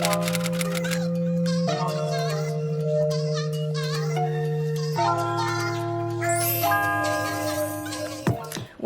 What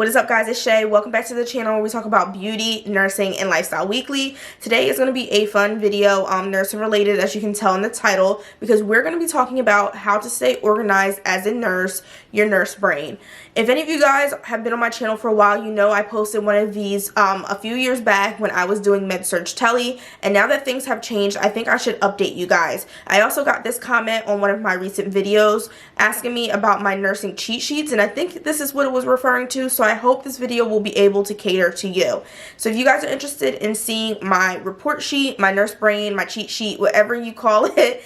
is up, guys? It's Shay. Welcome back to the channel where we talk about beauty, nursing, and lifestyle weekly. Today is going to be a fun video, nursing related, as you can tell in the title, because we're going to be talking about how to stay organized as a nurse, your nurse brain. If any of you guys have been on my channel for a while, you know I posted one of these a few years back when I was doing med-surg tele, and now that things have changed, I think I should update you guys. I also got this comment on one of my recent videos asking me about my nursing cheat sheets, and I think this is what it was referring to, so I hope this video will be able to cater to you. So if you guys are interested in seeing my report sheet, my nurse brain, my cheat sheet, whatever you call it,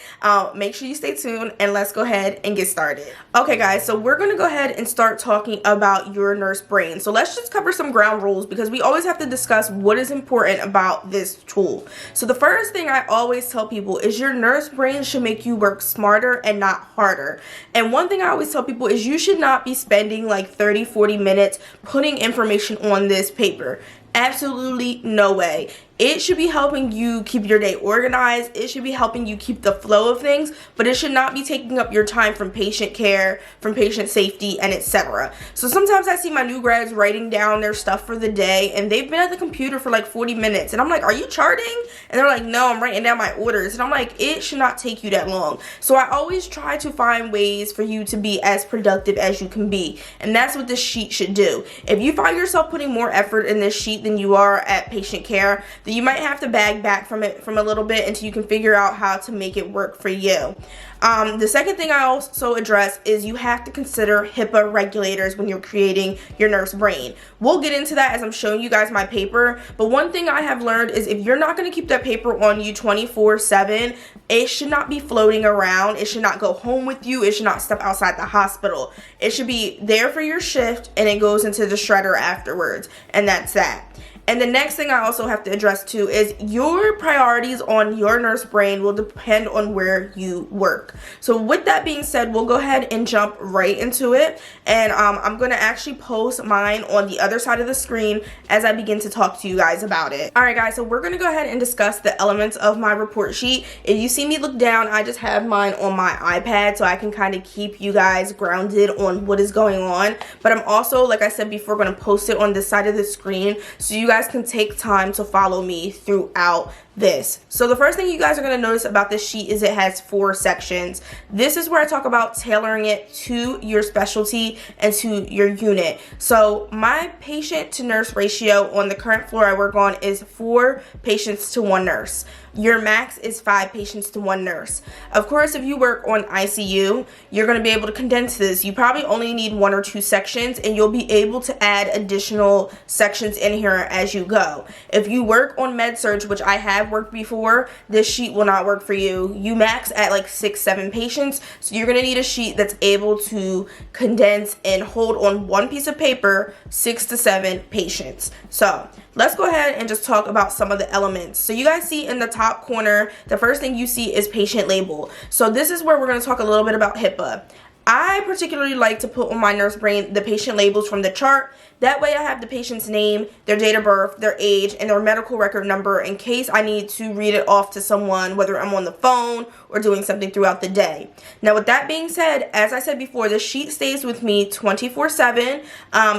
make sure you stay tuned and let's go ahead and get started. Okay, guys, so we're going to go ahead and start talking about your nurse brain. So let's just cover some ground rules because we always have to discuss what is important about this tool. So the first thing I always tell people is your nurse brain should make you work smarter and not harder. And one thing I always tell people is you should not be spending like 30-40 minutes putting information on this paper. Absolutely no way. It should be helping you keep your day organized. It should be helping you keep the flow of things, but it should not be taking up your time from patient care, from patient safety, and etc. So sometimes I see my new grads writing down their stuff for the day, and they've been at the computer for like 40 minutes, and I'm like, are you charting? And they're like, no, I'm writing down my orders. And I'm like, it should not take you that long. So I always try to find ways for you to be as productive as you can be, and that's what this sheet should do. If you find yourself putting more effort in this sheet than you are at patient care, then you might have to bag back from it from a little bit until you can figure out how to make it work for you. The second thing I also address is you have to consider HIPAA regulators when you're creating your nurse brain. We'll get into that as I'm showing you guys my paper, but one thing I have learned is if you're not going to keep that paper on you 24/7, it should not be floating around. It should not go home with you. It should not step outside the hospital. It should be there for your shift and it goes into the shredder afterwards, and that's that. And the next thing I also have to address too is your priorities on your nurse brain will depend on where you work. So with that being said, we'll go ahead and jump right into it. And I'm going to actually post mine on the other side of the screen as I begin to talk to you guys about it. Alright guys, so we're going to go ahead and discuss the elements of my report sheet. If you see me look down, I just have mine on my iPad so I can kind of keep you guys grounded on what is going on. But I'm also, like I said before, going to post it on this side of the screen so you guys can take time to follow me throughout this. So the first thing you guys are going to notice about this sheet is it has 4 sections. This is where I talk about tailoring it to your specialty and to your unit. So my patient to nurse ratio on the current floor I work on is 4 patients to 1 nurse. Your max is 5 patients to 1 nurse. Of course, if you work on ICU, you're going to be able to condense this. You probably only need 1 or 2 sections, and you'll be able to add additional sections in here as you go. If you work on med-surg, which I have worked before, this sheet will not work for you. You max at like 6-7 patients, so you're going to need a sheet that's able to condense and hold on one piece of paper 6 to 7 patients. So let's go ahead and just talk about some of the elements. So you guys see in the top corner, the first thing you see is patient label. So this is where we're going to talk a little bit about HIPAA. I particularly like to put on my nurse brain the patient labels from the chart. That way I have the patient's name, their date of birth, their age, and their medical record number in case I need to read it off to someone, whether I'm on the phone or doing something throughout the day. Now with that being said, as I said before, the sheet stays with me 24/7.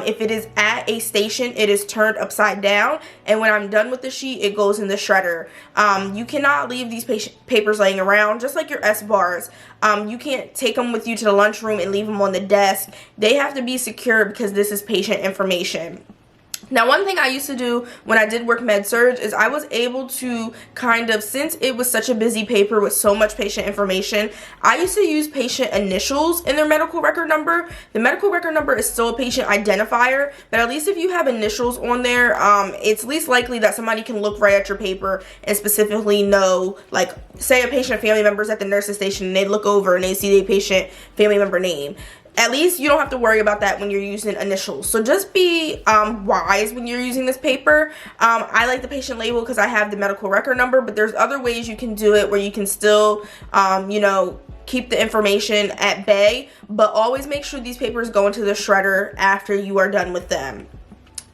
If it is at a station, it is turned upside down, and when I'm done with the sheet, it goes in the shredder. You cannot leave these papers laying around, just like your S-bars. You can't take them with you to the lunchroom and leave them on the desk. They have to be secure because this is patient information. Now, one thing I used to do when I did work med-surg is I was able to kind of, since it was such a busy paper with so much patient information, I used to use patient initials in their medical record number. The medical record number is still a patient identifier, but at least if you have initials on there, it's least likely that somebody can look right at your paper and specifically know, like, say a patient family member's at the nurse's station and they look over and they see the patient family member name. At least you don't have to worry about that when you're using initials. So just be wise when you're using this paper. I like the patient label because I have the medical record number, but there's other ways you can do it where you can still, you know, keep the information at bay, but always make sure these papers go into the shredder after you are done with them.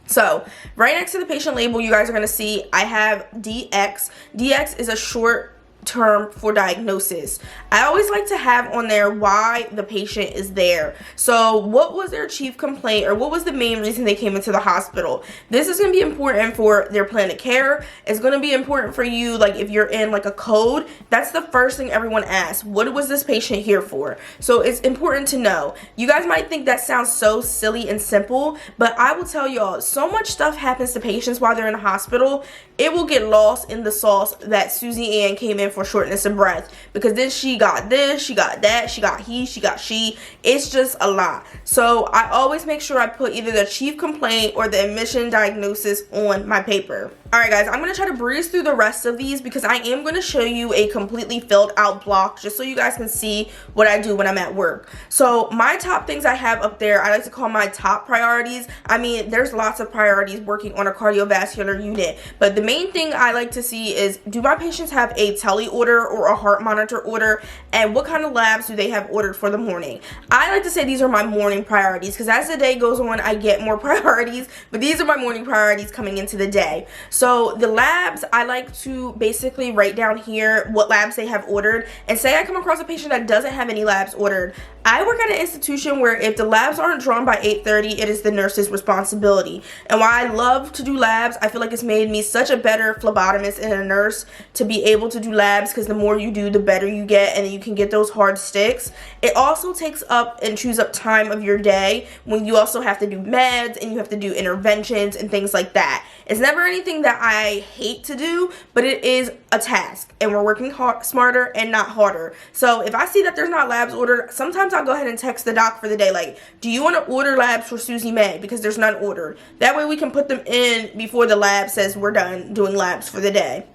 So right next to the patient label, you guys are going to see I have DX. DX is a short term for diagnosis. I always like to have on there why the patient is there. So what was their chief complaint, or what was the main reason they came into the hospital? This is going to be important for their plan of care. It's going to be important for you, like if you're in like a code, that's the first thing everyone asks. What was this patient here for? So it's important to know. You guys might think that sounds so silly and simple, but I will tell y'all, so much stuff happens to patients while they're in the hospital. It will get lost in the sauce that Susie Ann came in for shortness of breath, because then she got this, she got that, she got he, she got she. It's just a lot. So I always make sure I put either the chief complaint or the admission diagnosis on my paper. Alright guys, I'm going to try to breeze through the rest of these because I am going to show you a completely filled out block just so you guys can see what I do when I'm at work. So my top things I have up there, I like to call my top priorities. I mean, there's lots of priorities working on a cardiovascular unit, but the main thing I like to see is, do my patients have a tele order or a heart monitor order, and what kind of labs do they have ordered for the morning? I like to say these are my morning priorities because as the day goes on, I get more priorities, but these are my morning priorities coming into the day. So the labs, I like to basically write down here what labs they have ordered, and say I come across a patient that doesn't have any labs ordered. I work at an institution where if the labs aren't drawn by 8:30, it is the nurse's responsibility. And while I love to do labs, I feel like it's made me such a better phlebotomist and a nurse to be able to do labs, because the more you do, the better you get, and then you can get those hard sticks. It also takes up and chews up time of your day when you also have to do meds and you have to do interventions and things like that. It's never anything that I hate to do, but it is a task, and we're working smarter and not harder. So if I see that there's not labs ordered, sometimes I'll go ahead and text the doc for the day, like, do you want to order labs for Susie May, because there's none ordered. That way we can put them in before the lab says we're done doing labs for the day.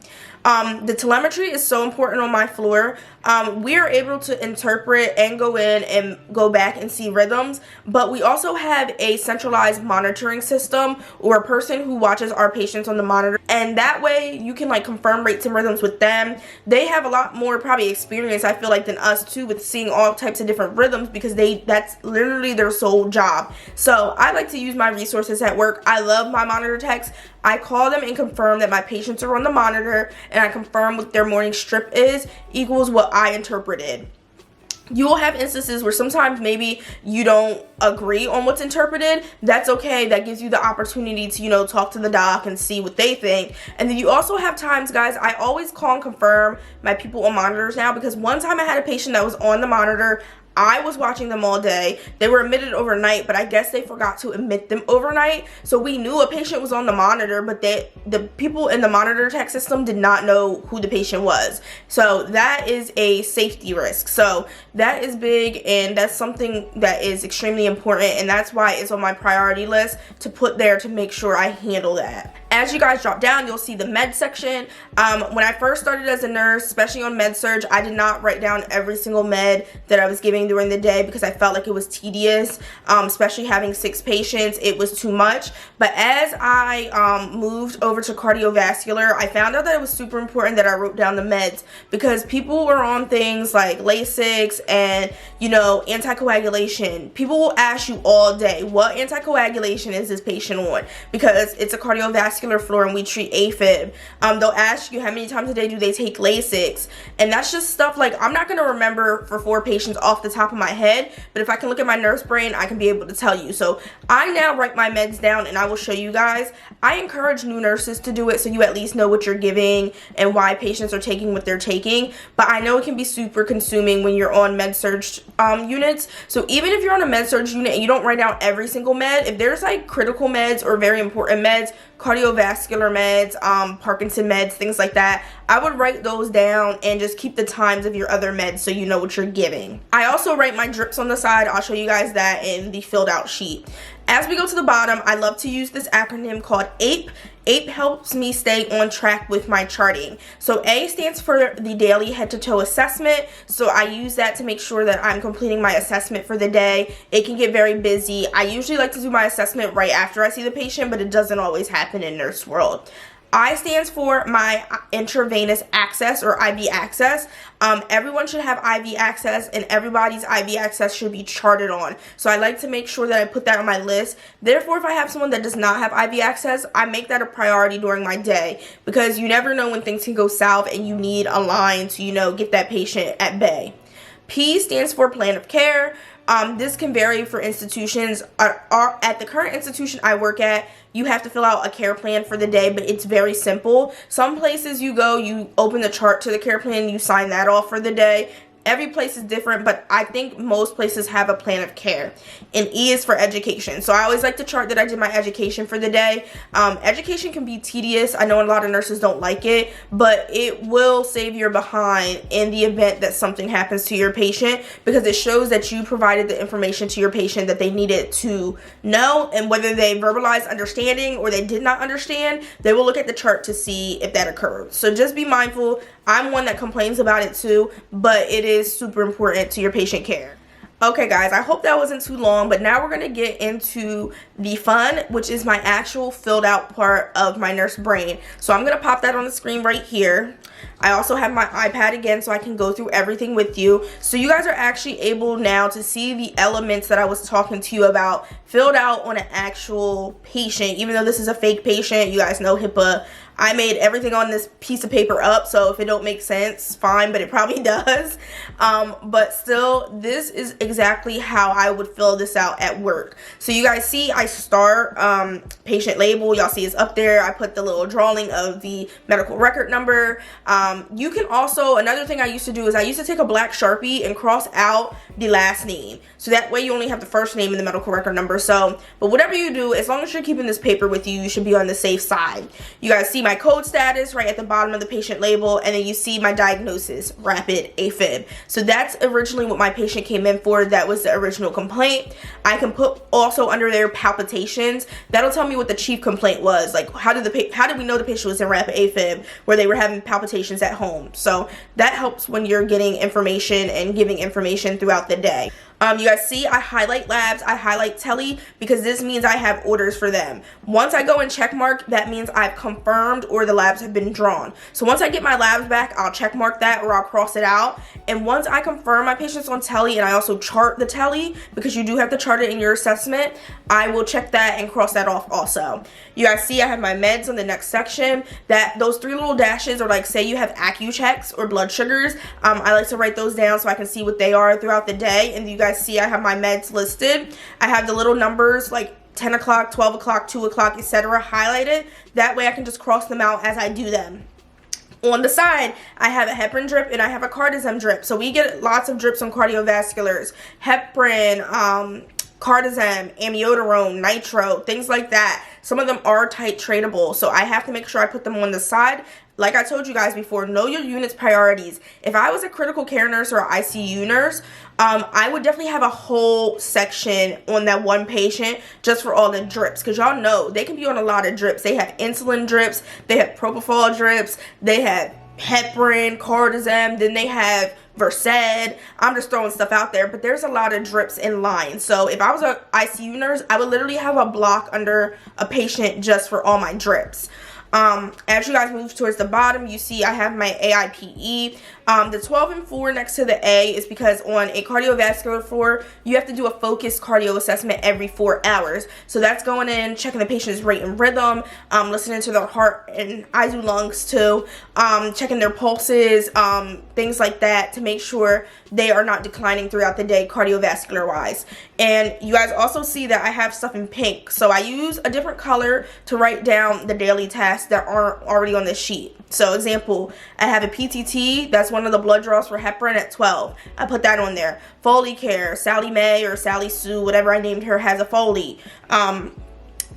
The telemetry is so important on my floor. We are able to interpret and go in and go back and see rhythms, but we also have a centralized monitoring system, or a person who watches our patients on the monitor, and that way you can like confirm rates and rhythms with them. They have a lot more probably experience, I feel like, than us too, with seeing all types of different rhythms, because that's literally their sole job. So I like to use my resources at work. I love my monitor techs. I call them and confirm that my patients are on the monitor, and I confirm what their morning strip is equals what I interpreted. You will have instances where sometimes maybe you don't agree on what's interpreted. That's okay. That gives you the opportunity to, you know, talk to the doc and see what they think. And then you also have times, guys, I always call and confirm my people on monitors now, because one time I had a patient that was on the monitor. I was watching them all day. They were admitted overnight, but I guess they forgot to admit them overnight. So we knew a patient was on the monitor, but the people in the monitor tech system did not know who the patient was. So that is a safety risk. So that is big, and that's something that is extremely important, and that's why it's on my priority list to put there to make sure I handle that. As you guys drop down, you'll see the med section. When I first started as a nurse, especially on med surg, I did not write down every single med that I was giving during the day because I felt like it was tedious, especially having 6 patients. It was too much. But as I moved over to cardiovascular, I found out that it was super important that I wrote down the meds, because people were on things like Lasix and, you know, anticoagulation. People will ask you all day, what anticoagulation is this patient on? Because it's a cardiovascular floor and we treat AFib. They'll ask you how many times a day do they take Lasix, and that's just stuff like I'm not going to remember for 4 patients off the top of my head, but if I can look at my nurse brain, I can be able to tell you. So I now write my meds down, and I will show you guys. I encourage new nurses to do it so you at least know what you're giving and why patients are taking what they're taking, but I know it can be super consuming when you're on med surg units. So even if you're on a med surg unit and you don't write down every single med, if there's like critical meds or very important meds, cardiovascular meds, Parkinson meds, things like that, I would write those down and just keep the times of your other meds so you know what you're giving. I also write my drips on the side. I'll show you guys that in the filled out sheet. As we go to the bottom, I love to use this acronym called APE. APE helps me stay on track with my charting. So A stands for the daily head-to-toe assessment. So I use that to make sure that I'm completing my assessment for the day. It can get very busy. I usually like to do my assessment right after I see the patient, but it doesn't always happen in nurse world. I stands for my intravenous access or IV access. Everyone should have IV access, and everybody's IV access should be charted on. So I like to make sure that I put that on my list. Therefore, if I have someone that does not have IV access, I make that a priority during my day, because you never know when things can go south and you need a line to, you know, get that patient at bay. P stands for plan of care. This can vary for institutions. At the current institution I work at, you have to fill out a care plan for the day, but it's very simple. Some places you go, you open the chart to the care plan, you sign that off for the day. Every place is different, but I think most places have a plan of care. And E is for education. So I always like to chart that I did my education for the day. Education can be tedious. I know a lot of nurses don't like it, but it will save your behind in the event that something happens to your patient, because it shows that you provided the information to your patient that they needed to know, and whether they verbalized understanding or they did not understand, they will look at the chart to see if that occurred. So just be mindful. I'm one that complains about it too, but it is super important to your patient care. Okay guys, I hope that wasn't too long, but now we're going to get into the fun, which is my actual filled out part of my nurse brain. So I'm going to pop that on the screen right here. I also have my iPad again so I can go through everything with you. So you guys are actually able now to see the elements that I was talking to you about filled out on an actual patient. Even though this is a fake patient, you guys know HIPAA. I made everything on this piece of paper up, so if it don't make sense, fine, but it probably does. But still, this is exactly how I would fill this out at work. So you guys see, I start patient label. Y'all see it's up there. I put the little drawing of the medical record number. You can also, another thing I used to do is I used to take a black Sharpie and cross out the last name. So that way you only have the first name and the medical record number. So, but whatever you do, as long as you're keeping this paper with you, you should be on the safe side. You guys see my code status right at the bottom of the patient label, and then you see my diagnosis, rapid AFib. So that's originally what my patient came in for. That was the original complaint. I can put also under there palpitations. That'll tell me what the chief complaint was. Like, how did we know the patient was in rapid AFib, where they were having palpitations at home? So that helps when you're getting information and giving information throughout the day. You guys see I highlight labs, I highlight tele, because this means I have orders for them. Once I go and check mark, that means I've confirmed or the labs have been drawn. So once I get my labs back, I'll check mark that or I'll cross it out. And once I confirm my patients on tele, and I also chart the tele, because you do have to chart it in your assessment, I will check that and cross that off also. You guys see I have my meds on the next section. Those three little dashes are like, say you have AccuChecks or blood sugars. I like to write those down so I can see what they are throughout the day. And you guys see I have my meds listed. I have the little numbers like 10 o'clock, 12 o'clock, 2 o'clock, etc. highlighted. That way I can just cross them out as I do them. On the side, I have a heparin drip and I have a cardizem drip. So we get lots of drips on cardiovasculars. Heparin, cardizem, amiodarone, nitro, things like that. Some of them are titratable, so I have to make sure I put them on the side. Like I told you guys before, know your unit's priorities. If I was a critical care nurse or an ICU nurse, I would definitely have a whole section on that one patient just for all the drips, because y'all know they can be on a lot of drips. They have insulin drips, they have propofol drips, they have heparin, cardizem, then they have Versed. I'm just throwing stuff out there, but there's a lot of drips in line. So if I was an ICU nurse, I would literally have a block under a patient just for all my drips. As you guys move towards the bottom, you see I have my AIPE. The 12 and 4 next to the A is because on a cardiovascular floor, you have to do a focused cardio assessment every 4 hours. So that's going in, checking the patient's rate and rhythm, listening to their heart and eyes and lungs too, checking their pulses, things like that to make sure they are not declining throughout the day cardiovascular wise. And you guys also see that I have stuff in pink. So I use a different color to write down the daily tasks that aren't already on this sheet. So example, I have a PTT, that's one of the blood draws for heparin at 12. I put that on there. Foley care, Sally Mae or Sally Sue, whatever I named her, has a Foley.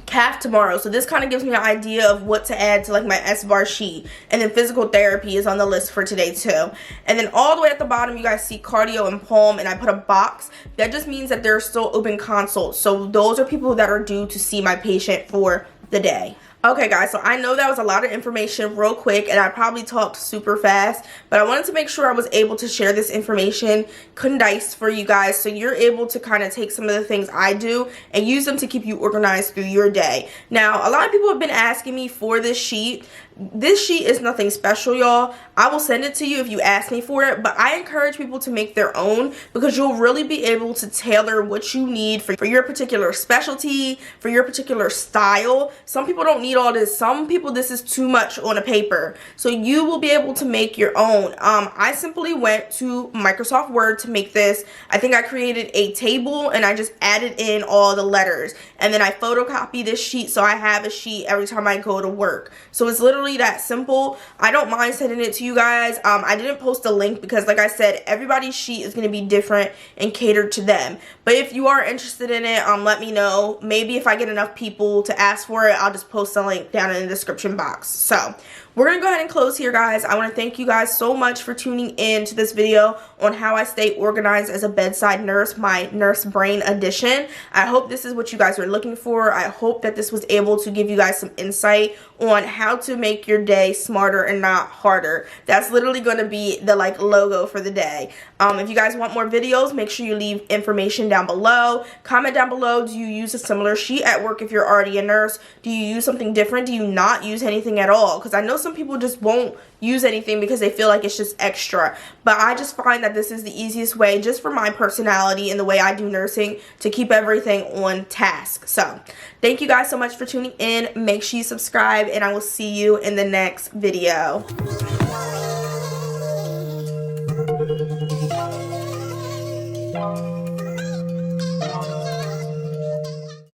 Calf tomorrow. So this kind of gives me an idea of what to add to like my S-bar sheet. And then physical therapy is on the list for today too. And then all the way at the bottom, you guys see cardio and palm, and I put a box. That just means that there's still open consults. So those are people that are due to see my patient for the day. Okay guys, so I know that was a lot of information real quick and I probably talked super fast, but I wanted to make sure I was able to share this information condensed for you guys so you're able to kind of take some of the things I do and use them to keep you organized through your day. Now, a lot of people have been asking me for this sheet. This sheet is nothing special, y'all. I will send it to you if you ask me for it, but I encourage people to make their own because you'll really be able to tailor what you need for your particular specialty, for your particular style. Some people don't need all this. Some people, this is too much on a paper. So you will be able to make your own. I simply went to Microsoft Word to make this. I think I created a table and I just added in all the letters. And then I photocopied this sheet so I have a sheet every time I go to work. So it's literally that simple. I don't mind sending it to you guys. I didn't post a link because, like I said, everybody's sheet is going to be different and catered to them. But if you are interested in it, let me know. Maybe if I get enough people to ask for it, I'll just post a link down in the description box. So we're going to go ahead and close here, guys. I want to thank you guys so much for tuning in to this video on how I stay organized as a bedside nurse, my nurse brain edition. I hope this is what you guys are looking for. I hope that this was able to give you guys some insight on how to make your day smarter and not harder. That's literally going to be the logo for the day. If you guys want more videos, make sure you leave information down below. Comment down below, do you use a similar sheet at work if you're already a nurse? Do you use something different? Do you not use anything at all? Because I know some people just won't use anything because they feel like it's just extra. But I just find that this is the easiest way, just for my personality and the way I do nursing, to keep everything on task. So thank you guys so much for tuning in. Make sure you subscribe and I will see you in the next video. Thank you.